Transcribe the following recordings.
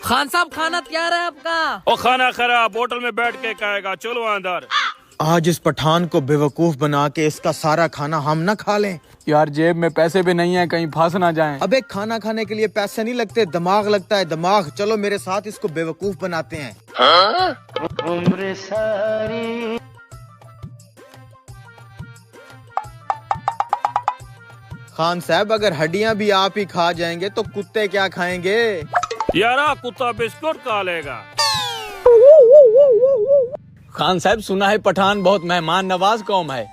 खान साहब खाना तैयार है आपका। ओ खाना खराब होटल में बैठ के खाएगा, चलो अंदर। आज इस पठान को बेवकूफ बना के इसका सारा खाना हम ना खा लें। यार जेब में पैसे भी नहीं है, कहीं फंस ना जाएं। अबे खाना खाने के लिए पैसे नहीं लगते, दिमाग लगता है, दिमाग। चलो मेरे साथ इसको बेवकूफ बनाते हैं। उम्र सारी खान साहब, अगर हड्डियां भी आप ही खा जाएंगे तो कुत्ते क्या खाएंगे? यारा कुत्ता बिस्कुट खा लेगा। खान साहब सुना है पठान बहुत मेहमान नवाज कौम है।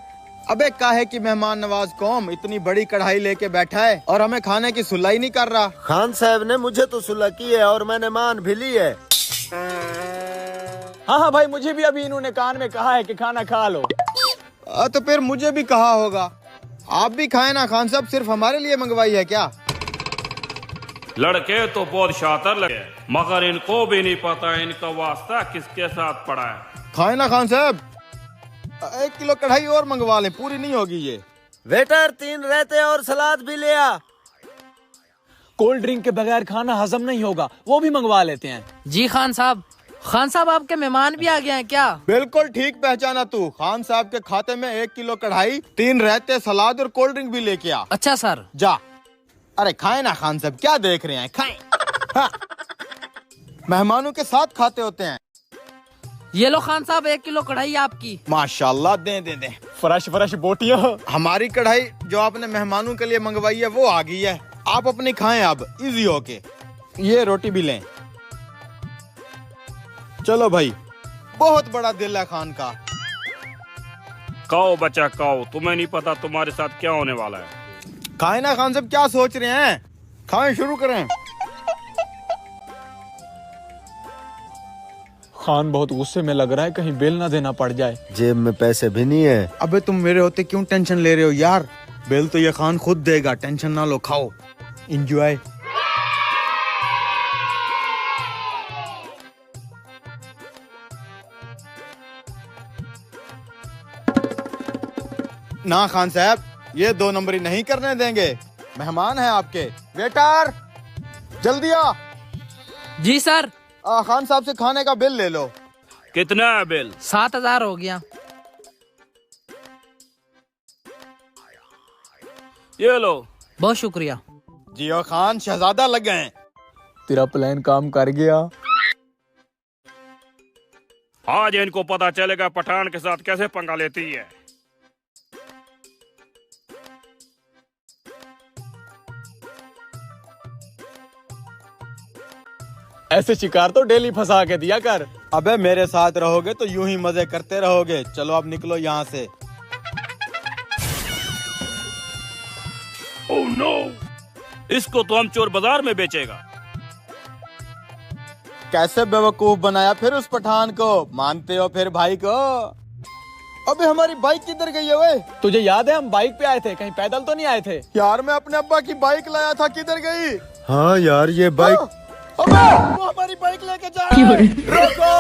अबे काहे की मेहमान नवाज कौम, इतनी बड़ी कढ़ाई लेके बैठा है और हमें खाने की सुलाई नहीं कर रहा। खान साहब ने मुझे तो सुलह की है और मैंने मान भी ली है। हाँ भाई, मुझे भी अभी इन्होंने कान में कहा है कि खाना खा लो। तो फिर मुझे भी कहा होगा। आप भी खाए ना खान साहब, सिर्फ हमारे लिए मंगवाई है क्या? लड़के तो बहुत शातिर लगे, मगर इनको भी नहीं पता इनका वास्ता किसके साथ पड़ा है। खाए ना खान साहब, 1 किलो कढ़ाई और मंगवा लें, पूरी नहीं होगी ये। वेटर 3 रहते और सलाद भी ले आ। कोल्ड ड्रिंक के बगैर खाना हजम नहीं होगा, वो भी मंगवा लेते हैं। जी खान साहब। खान साहब आपके मेहमान भी आ गए हैं क्या? बिल्कुल ठीक पहचाना तू। खान साहब के खाते में 1 किलो कढ़ाई, 3 रहते, सलाद और कोल्ड ड्रिंक भी लेके आ। अच्छा सर। जा। अरे खाए ना खान साहब, क्या देख रहे हैं, खाएं। हाँ। मेहमानों के साथ खाते होते हैं। ये लो खान साहब, 1 किलो कढ़ाई आपकी। माशाल्लाह, दे। फ्रेश बोटियां। हमारी कढ़ाई जो आपने मेहमानों के लिए मंगवाई है वो आ गई है। आप अपनी खाएं अब इजी होके। ये रोटी भी लें। चलो भाई, बहुत बड़ा दिल है खान का। खाओ बच्चा खाओ, तुम्हें नहीं पता तुम्हारे साथ क्या होने वाला है। खाए ना खान साहब, क्या सोच रहे हैं? खाएं, शुरू करें। खान बहुत गुस्से में लग रहा है, कहीं बिल ना देना पड़ जाए। जेब में पैसे भी नहीं है। अबे तुम मेरे होते क्यों टेंशन ले रहे हो यार? बिल तो ये खान खुद देगा, टेंशन ना लो, खाओ, एंजॉय। ना खान साहब, ये 2 नंबरी नहीं करने देंगे। मेहमान है आपके। वेटर जल्दी आ। जी सर। खान साहब से खाने का बिल ले लो। कितना है बिल? 7,000 हो गया। ये लो। बहुत शुक्रिया। जियो खान, शहजादा लग गए। तेरा प्लान काम कर गया। आज इनको पता चलेगा पठान के साथ कैसे पंगा लेती है। ऐसे शिकार तो डेली फंसा के दिया कर। अबे मेरे साथ रहोगे तो यूं ही मजे करते रहोगे। चलो अब निकलो यहाँ से। ओह नो, इसको तो हम चोर बाजार में बेचेगा। कैसे बेवकूफ बनाया फिर उस पठान को। मानते हो फिर भाई को? अबे हमारी बाइक किधर गई है? वे तुझे याद है हम बाइक पे आए थे, कहीं पैदल तो नहीं आए थे? यार मैं अपने अब्बा की बाइक लाया था, किधर गई? हाँ यार, ये बाइक अबे वो हमारी बाइक लेके जा रहा है। रुको।